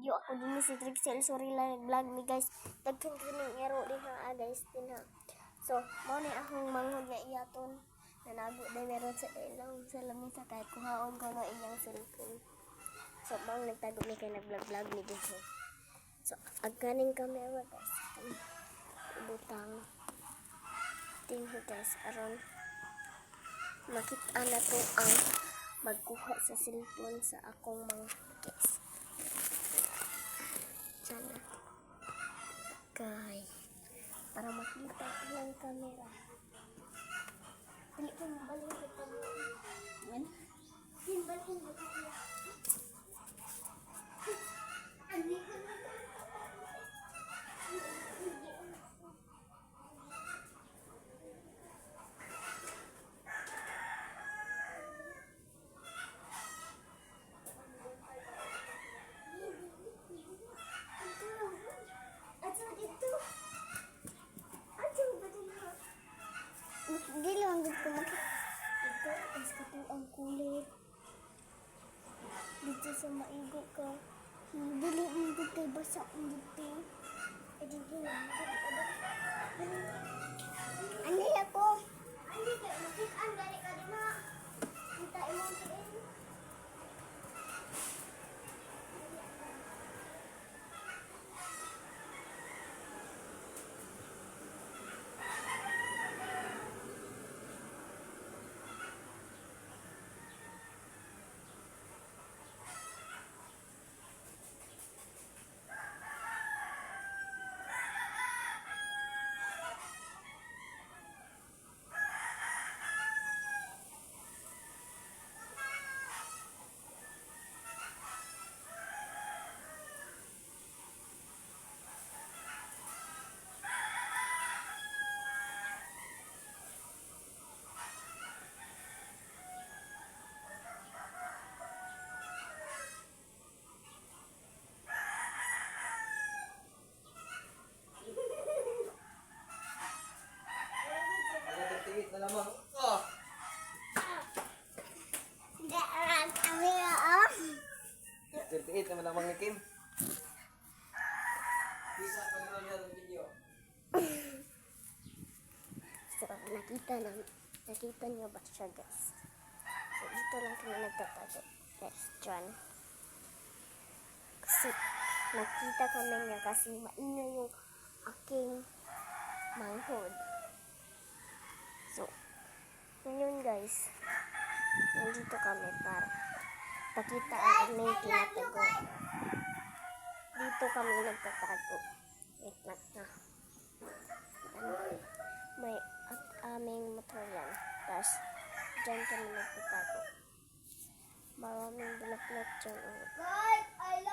Yo ako din si Trixel, sorry lang vlog ni guys. Daghan kining ero diha guys din ha. So, mo ni akong manghod nga iyaton. Nanago day meron sa ilaw sa lamisa kahit kuhaon ko no iyang cellphone. So, bang nagtago ni kay nag-vlog ni diha. So, agkaning camera guys. Butang. Tingho guys aron makita na to ang magkuha sa cellphone sa akong mga guys. Sana kay para makita ang camera. Dili ko mabalik sa camera. Yan. Balik ko na camera. Ani ko na. Dili lang gud ko makita. Ito is kato ang kulit. Dito sa maigo ka. Dili mo gud kay basa ang dito. Dili lang gud kada. Ani ako. Ani kay makita ang gani ka dina. Kita imo tiin. Tertiit naman ang mga Kim. Bisa pa naman yung video. So, nakita niyo ba siya guys? So, dito lang kami nagtatago. Guys, John. Kasi, nakita kami niya kasi maingay yung aking manghod. So, ngayon guys, nandito kami para pakita ang aming kinatago. Dito kami nagtatago. Wait lang na. May at aming motor yan. Tapos, dyan kami nagtatago. Maraming bulaklak dyan. Guys, I